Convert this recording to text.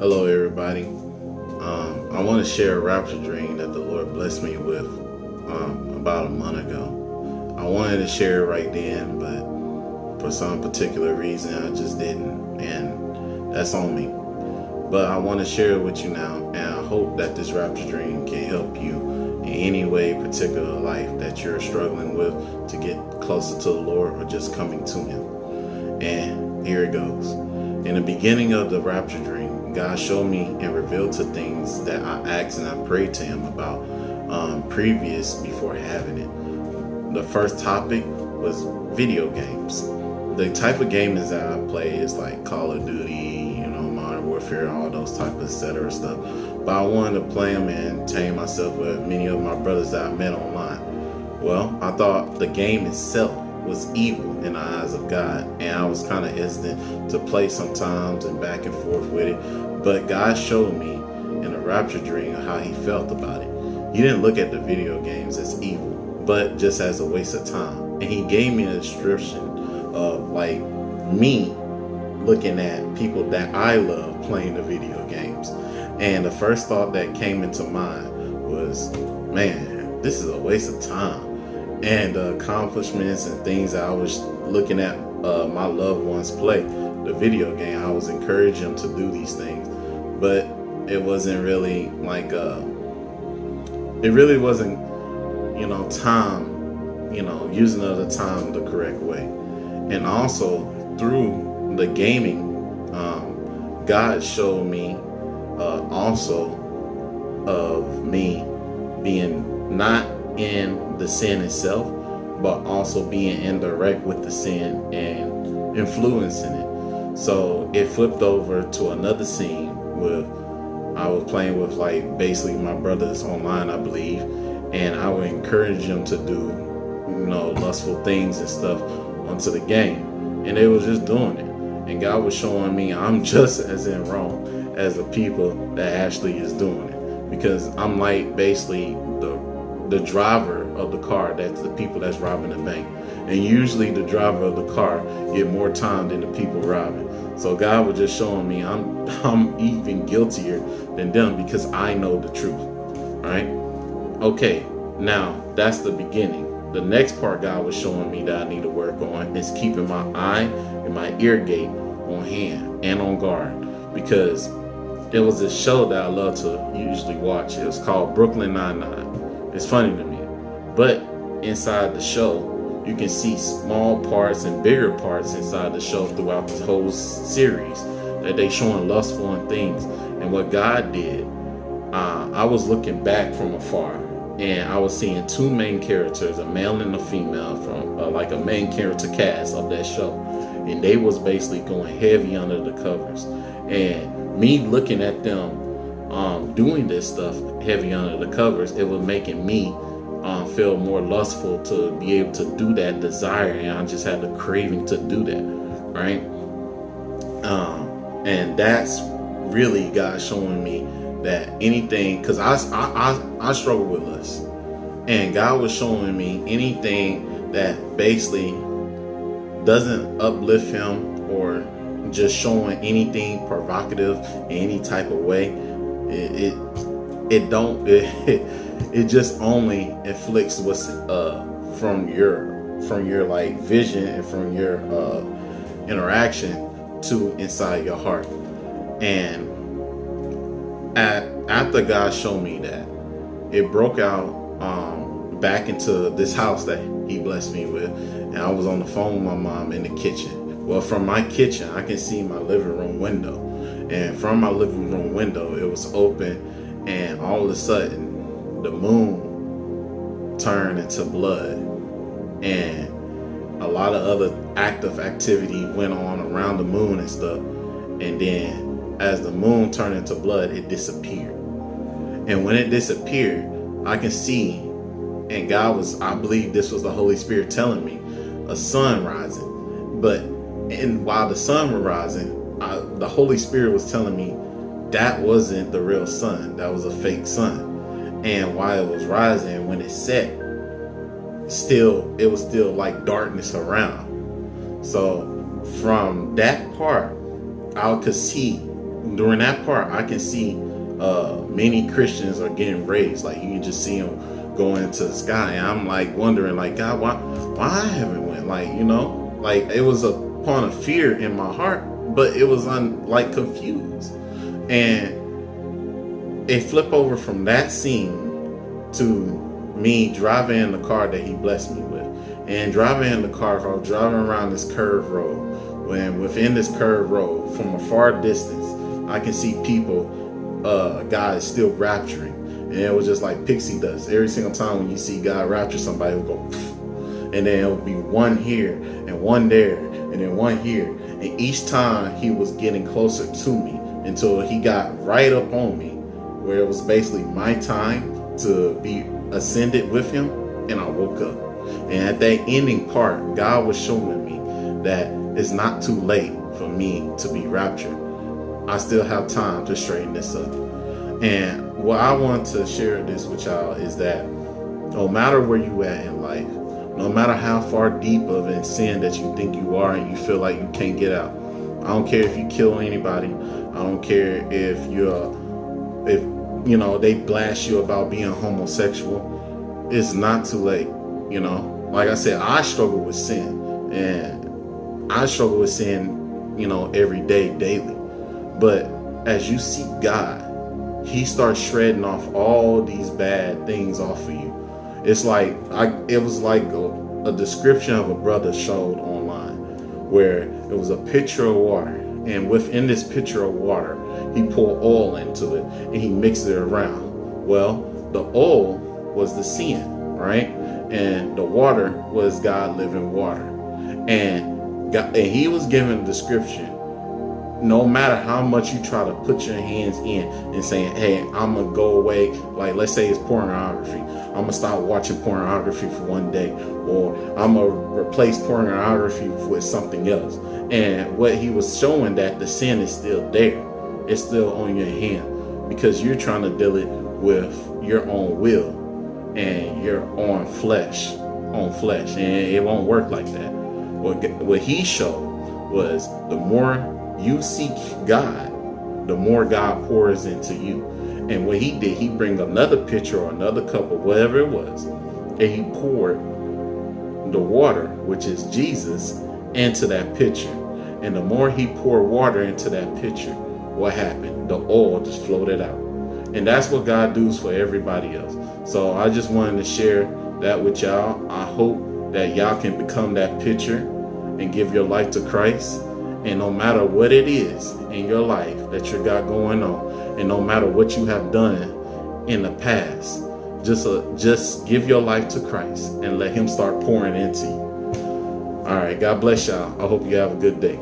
Hello, everybody. I want to share a rapture dream that the Lord blessed me with about a month ago. I wanted to share it right then, but for some particular reason, I just didn't, and that's on me. But I want to share it with you now, and I hope that this rapture dream can help you in any way, particular life that you're struggling with to get closer to the Lord or just coming to Him. And here it goes. In the beginning of the rapture dream, God showed me and revealed to things that I asked and I prayed to Him about previous before having it. The first topic was video games. The type of games that I play is like Call of Duty, Modern Warfare, all those type of etc. stuff. But I wanted to play them and entertain myself with many of my brothers that I met online. Well, I thought the game itself was evil in the eyes of God, and I was kind of hesitant to play sometimes and back and forth with it. But God showed me in a rapture dream how He felt about it. He didn't look at the video games as evil, but just as a waste of time. And He gave me a description of like me looking at people that I love playing the video games. And the first thought that came into mind was, man, this is a waste of time. And the accomplishments and things that I was looking at my loved ones play the video game, I was encouraging them to do these things, but it wasn't really like it really wasn't time, using of the time the correct way. And also through the gaming, God showed me also of me being not in the sin itself, but also being indirect with the sin and influencing it. So it flipped over to another scene with I was playing with like basically my brothers online, I believe, and I would encourage them to do lustful things and stuff onto the game, and they was just doing it. And God was showing me I'm just as in wrong as the people that actually is doing it, because I'm like basically the driver of the car. That's the people that's robbing the bank, and usually the driver of the car get more time than the people robbing. So God was just showing me I'm even guiltier than them because I know the truth. All right. Okay. Now that's the beginning. The next part God was showing me that I need to work on is keeping my eye and my ear gate on hand and on guard, because it was a show that I love to usually watch. It was called Brooklyn Nine-Nine. It's funny to me, but inside the show you can see small parts and bigger parts inside the show throughout the whole series that they showing lustful and things. And what God did, I was looking back from afar, and I was seeing two main characters, a male and a female, from like a main character cast of that show, and they was basically going heavy under the covers. And me looking at them doing this stuff heavy under the covers, it was making me feel more lustful to be able to do that desire, and I just had the craving to do that, right? And that's really God showing me that anything, because I struggle with lust, and God was showing me anything that basically doesn't uplift Him or just showing anything provocative in any type of way, it just only inflicts what's from your like vision and from your interaction to inside your heart. And after God showed me that, it broke out back into this house that He blessed me with, and I was on the phone with my mom in the kitchen. Well, from my kitchen I can see my living room window, and from my living room window it was open, and all of a sudden the moon turned into blood, and a lot of other active activity went on around the moon and stuff. And then as the moon turned into blood, it disappeared. And when it disappeared, I can see, and God was, I believe this was the Holy Spirit telling me, a sun rising. And while the sun was rising, the Holy Spirit was telling me that wasn't the real sun, that was a fake sun. And while it was rising, when it set, it was still like darkness around. So from that part, I could see during that part, I can see many Christians are getting raised. Like, you can just see them going into the sky. And I'm like wondering, like, God, why I haven't went? Like, like it was a point of fear in my heart, but it was like confused. And it flipped over from that scene to me driving in the car that he blessed me with. And driving in the car, I was driving around this curved road. When within this curved road, from a far distance, I can see people, God is still rapturing. And it was just like pixie dust. Every single time when you see God rapture somebody, it will go poof. And then it would be one here and one there and then one here. And each time he was getting closer to me until he got right up on me, where it was basically my time to be ascended with him. And I woke up. And at that ending part, God was showing me that it's not too late for me to be raptured. I still have time to straighten this up. And what I want to share this with y'all is that no matter where you at in life, no matter how far deep of in sin that you think you are and you feel like you can't get out, I don't care if you kill anybody. I don't care if they blast you about being homosexual. It's not too late. Like I said, I struggle with sin, and I struggle with sin, every day, daily. But as you seek God, he starts shredding off all these bad things off of you. It's like, it was like a description of a brother showed online where it was a pitcher of water. And within this pitcher of water, he poured oil into it and he mixed it around. Well, the oil was the sin, right? And the water was God living water. And he was given a description. No matter how much you try to put your hands in and saying, hey, I'm going to go away. Like, let's say it's pornography. I'm going to stop watching pornography for one day. Or I'm going to replace pornography with something else. And what he was showing, that the sin is still there. It's still on your hand. Because you're trying to deal it with your own will. And your own flesh. And it won't work like that. What he showed was the more you seek God, the more God pours into you. And what he did, he bring another pitcher or another cup or whatever it was, and he poured the water, which is Jesus, into that pitcher. And the more he poured water into that pitcher, what happened? The oil just floated out. And that's what God does for everybody else. So I just wanted to share that with y'all. I hope that y'all can become that pitcher and give your life to Christ. And no matter what it is in your life that you got going on, and no matter what you have done in the past, just give your life to Christ and let him start pouring into you. All right, God bless y'all. I hope you have a good day.